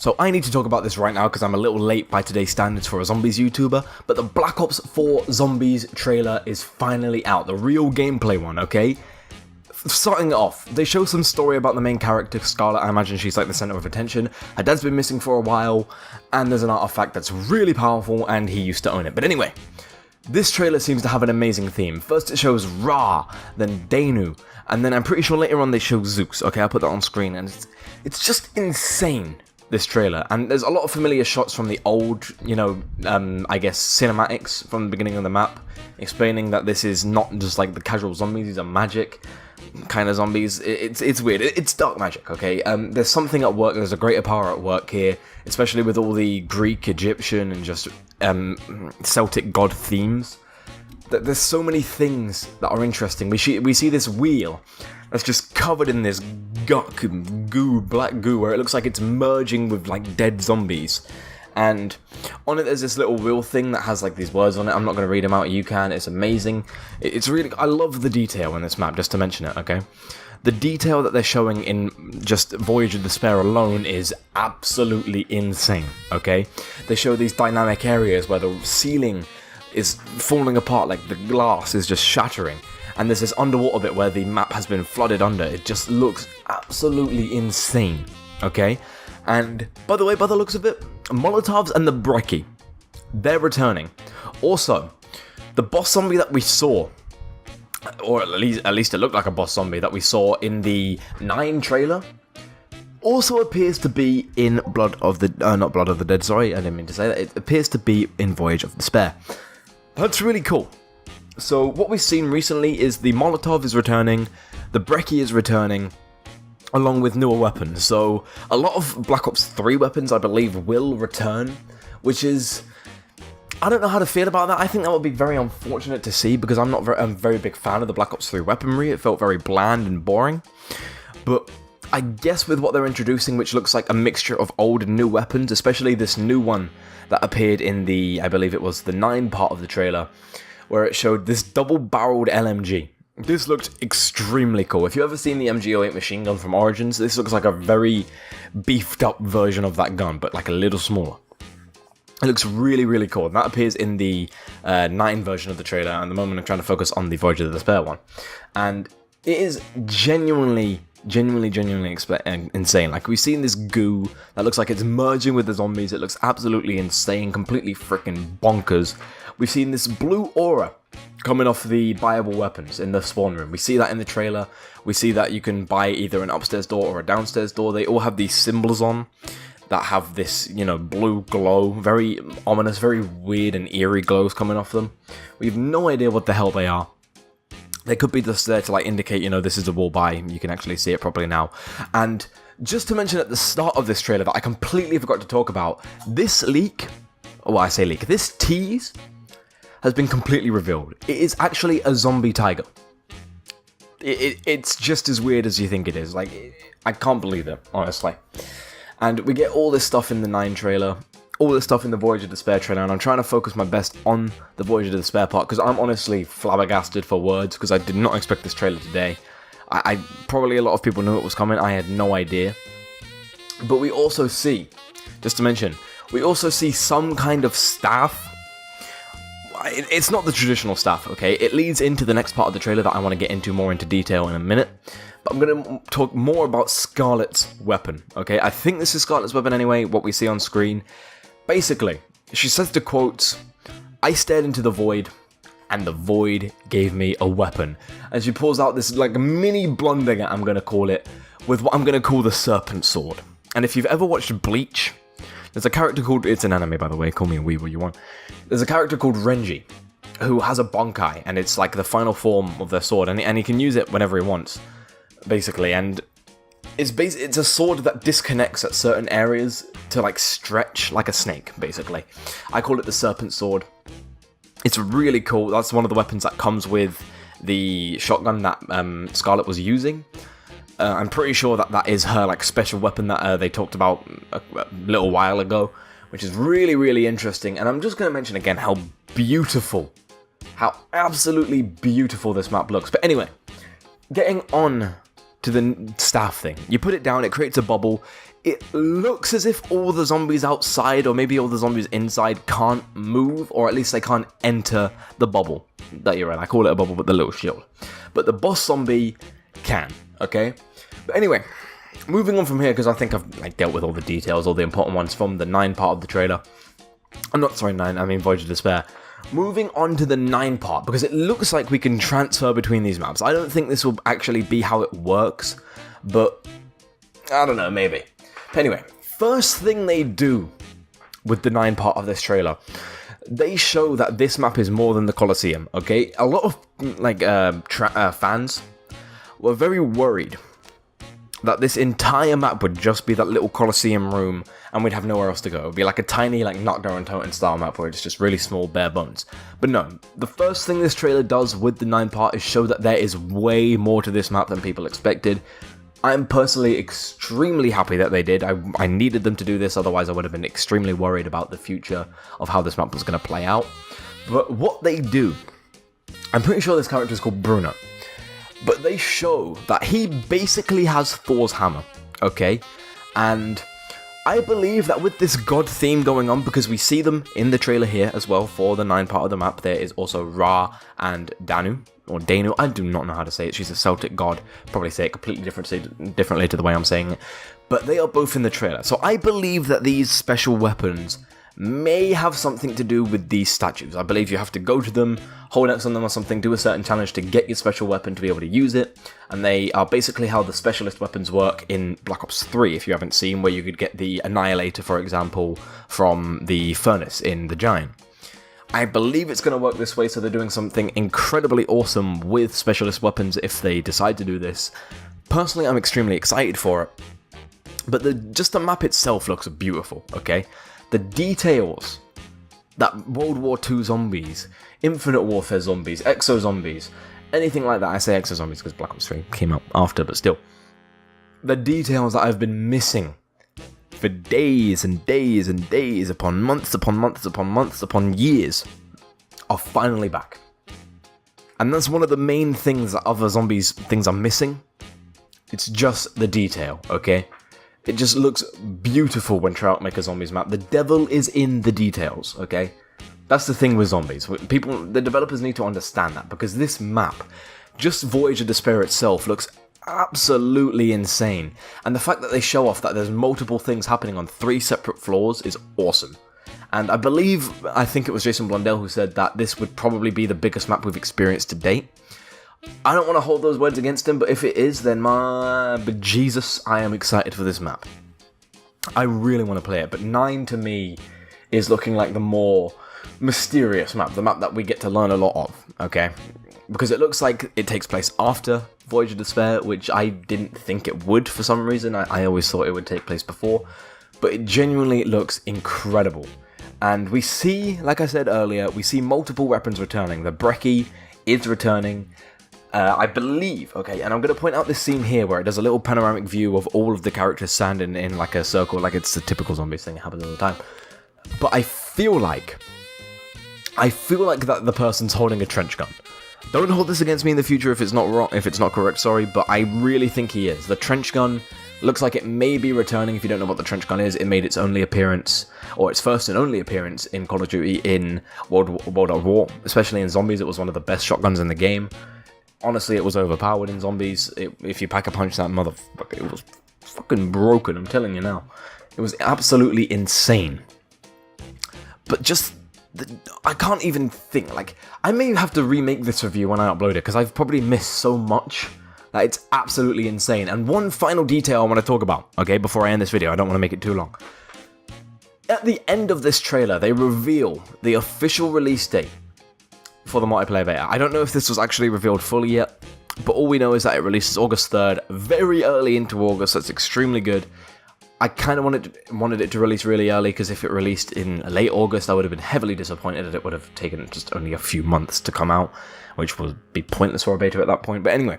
So I need to talk about this right now because I'm a little late by today's standards for a zombies YouTuber, but the Black Ops 4 Zombies trailer is finally out, the real gameplay one, okay? Starting off, they show some story about the main character, Scarlet. I imagine she's like the center of attention. Her dad's been missing for a while, and there's an artifact that's really powerful, and he used to own it. But anyway, this trailer seems to have an amazing theme. First it shows Ra, then Danu, and then I'm pretty sure later on they show Zeus. Okay, I'll put that on screen, and it's just insane, this trailer. And there's a lot of familiar shots from the old, I guess, cinematics from the beginning of the map, explaining that this is not just like the casual zombies, these are magic kind of zombies. It's weird. It's dark magic, okay? There's something at work, there's a greater power at work here, especially with all the Greek, Egyptian, and just Celtic god themes. There's so many things that are interesting. We see this wheel that's just covered in this goo, black goo, where it looks like it's merging with like dead zombies. And on it there's this little wheel thing that has like these words on it. I'm not going to read them out, you can. It's amazing. It's really, I love the detail in this map, just to mention it, okay? The detail that they're showing in just Voyage of Despair alone is absolutely insane, okay? They show these dynamic areas where the ceiling is falling apart, like the glass is just shattering. And there's this underwater bit where the map has been flooded under. It just looks absolutely insane, okay? And by the way, by the looks of it, Molotovs and the Brekkie, they're returning. Also, the boss zombie that we saw, or at least it looked like a boss zombie that we saw in the 9 trailer, also appears to be in not Blood of the Dead, sorry, I didn't mean to say that. It appears to be in Voyage of Despair. That's really cool. So what we've seen recently is the Molotov is returning, the Brekkie is returning, along with newer weapons. So a lot of Black Ops 3 weapons, I believe, will return, which is, I don't know how to feel about that. I think that would be very unfortunate to see, because I'm not a very big fan of the Black Ops 3 weaponry. It felt very bland and boring. But I guess with what they're introducing, which looks like a mixture of old and new weapons, especially this new one that appeared in the, I believe it was the 9 part of the trailer, where it showed this double-barreled LMG. This looked extremely cool. If you've ever seen the MG08 machine gun from Origins, this looks like a very beefed up version of that gun, but like a little smaller. It looks really, really cool. And that appears in the 9 version of the trailer, and at the moment I'm trying to focus on the Voyage of the Despair one. And it is genuinely insane. Like, we've seen this goo that looks like it's merging with the zombies. It looks absolutely insane, completely freaking bonkers. We've seen this blue aura coming off the buyable weapons in the spawn room. We see that in the trailer. We see that you can buy either an upstairs door or a downstairs door. They all have these symbols on that have this, blue glow. Very ominous, very weird and eerie glows coming off them. We have no idea what the hell they are. They could be just there to like indicate, this is a wall buy. You can actually see it properly now. And just to mention at the start of this trailer that I completely forgot to talk about, this leak, this tease has been completely revealed. It is actually a zombie tiger. It's just as weird as you think it is. Like, I can't believe it, honestly. And we get all this stuff in the 9 trailer, all this stuff in the Voyage of Despair trailer, and I'm trying to focus my best on the Voyage of Despair part, because I'm honestly flabbergasted for words, because I did not expect this trailer today. I probably a lot of people knew it was coming, I had no idea. But we also see, just to mention, we also see some kind of staff. It's not the traditional staff, okay? It leads into the next part of the trailer that I want to get into more into detail in a minute. But I'm going to talk more about Scarlet's weapon, okay? I think this is Scarlet's weapon anyway, what we see on screen. Basically, she says the quotes, "I stared into the void, and the void gave me a weapon." And she pulls out this like mini blundergat, I'm going to call it, with what I'm going to call the Serpent Sword. And if you've ever watched Bleach, there's a character called, it's an anime by the way, call me a weeb you want. There's a character called Renji, who has a Bonkai, and it's like the final form of their sword, and he can use it whenever he wants, basically. And it's a sword that disconnects at certain areas to like stretch like a snake, basically. I call it the Serpent Sword. It's really cool. That's one of the weapons that comes with the shotgun that Scarlet was using. I'm pretty sure that is her like special weapon that they talked about a little while ago, which is really, really interesting. And I'm just going to mention again how absolutely beautiful this map looks. But anyway, getting on to the staff thing. You put it down, it creates a bubble. It looks as if all the zombies outside, or maybe all the zombies inside, can't move, or at least they can't enter the bubble that you're in. I call it a bubble with the little shield. But the boss zombie can, okay? But anyway, moving on from here, because I think I've dealt with all the details, all the important ones from the 9 part of the trailer. I'm not sorry, 9, I mean Voyage of Despair. Moving on to the 9 part, because it looks like we can transfer between these maps. I don't think this will actually be how it works, but I don't know, maybe. Anyway, first thing they do with the 9 part of this trailer, they show that this map is more than the Colosseum, okay? A lot of fans were very worried that this entire map would just be that little Colosseum room and we'd have nowhere else to go. It would be like a tiny, Knockdown and Totem style map where it's just really small, bare bones. But no, the first thing this trailer does with the 9 part is show that there is way more to this map than people expected. I'm personally extremely happy that they did. I needed them to do this, otherwise I would have been extremely worried about the future of how this map was going to play out. But what they do, I'm pretty sure this character is called Bruno. But they show that he basically has Thor's hammer, okay? And I believe that with this god theme going on, because we see them in the trailer here as well for the 9 part of the map, there is also Ra and Danu, or Danu, I do not know how to say it, she's a Celtic god, probably say it completely differently to the way I'm saying it, but they are both in the trailer. So I believe that these special weapons may have something to do with these statues. I believe you have to go to them, hold X on them or something, do a certain challenge to get your special weapon to be able to use it, and they are basically how the specialist weapons work in Black Ops 3, if you haven't seen, where you could get the Annihilator, for example, from the Furnace in The Giant. I believe it's going to work this way, so they're doing something incredibly awesome with specialist weapons if they decide to do this. Personally, I'm extremely excited for it, but just the map itself looks beautiful, okay? The details that World War II zombies, Infinite Warfare zombies, Exo zombies, anything like that. I say Exo zombies because Black Ops 3 came out after, but still. The details that I've been missing for days and days and days, upon months, upon months, upon months, upon years, are finally back. And that's one of the main things that other zombies things are missing. It's just the detail, okay? It just looks beautiful when trying to make a zombies map. The devil is in the details, okay? That's the thing with zombies. The developers need to understand that, because this map, just Voyage of Despair itself, looks absolutely insane. And the fact that they show off that there's multiple things happening on 3 separate floors is awesome. And I think it was Jason Blundell who said that this would probably be the biggest map we've experienced to date. I don't want to hold those words against him, but if it is, then but Jesus, I am excited for this map. I really want to play it, but 9 to me is looking like the more mysterious map, the map that we get to learn a lot of, okay? Because it looks like it takes place after Voyage of Despair, which I didn't think it would for some reason. I always thought it would take place before, but it genuinely looks incredible. And we see, like I said earlier, we see multiple weapons returning. The Brecci is returning. I believe, okay, and I'm going to point out this scene here where it does a little panoramic view of all of the characters standing in like a circle, like it's the typical zombies thing, it happens all the time. But I feel like that the person's holding a trench gun. Don't hold this against me in the future if it's not wrong, if it's not correct, sorry, but I really think he is. The trench gun looks like it may be returning. If you don't know what the trench gun is, it made its only appearance, or its first and only appearance in Call of Duty in World at War, especially in Zombies. It was one of the best shotguns in the game. Honestly, it was overpowered in Zombies. If you pack a punch that motherfucker, it was fucking broken, I'm telling you now. It was absolutely insane. But just, I can't even think, I may have to remake this review when I upload it, because I've probably missed so much that it's absolutely insane. And one final detail I want to talk about, okay, before I end this video, I don't want to make it too long. At the end of this trailer, they reveal the official release date for the multiplayer beta. I don't know if this was actually revealed fully yet, but all we know is that it releases August 3rd, very early into August. That's extremely good. I kind of wanted it to release really early, because if it released in late August, I would have been heavily disappointed that it would have taken just only a few months to come out, which would be pointless for a beta at that point. But anyway,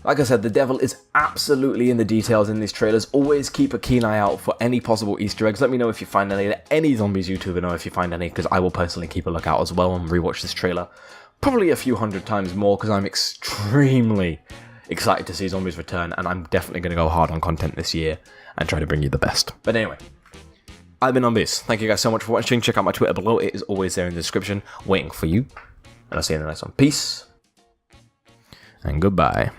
like I said, the devil is absolutely in the details in these trailers. Always keep a keen eye out for any possible Easter eggs. Let me know if you find any. Let any Zombies YouTuber know if you find any, because I will personally keep a lookout as well and rewatch this trailer probably a few hundred times more, because I'm extremely excited to see Zombies return, and I'm definitely going to go hard on content this year and try to bring you the best. But anyway, I've been Zombies. Thank you guys so much for watching. Check out my Twitter below. It is always there in the description, waiting for you. And I'll see you in the next one. Peace and goodbye.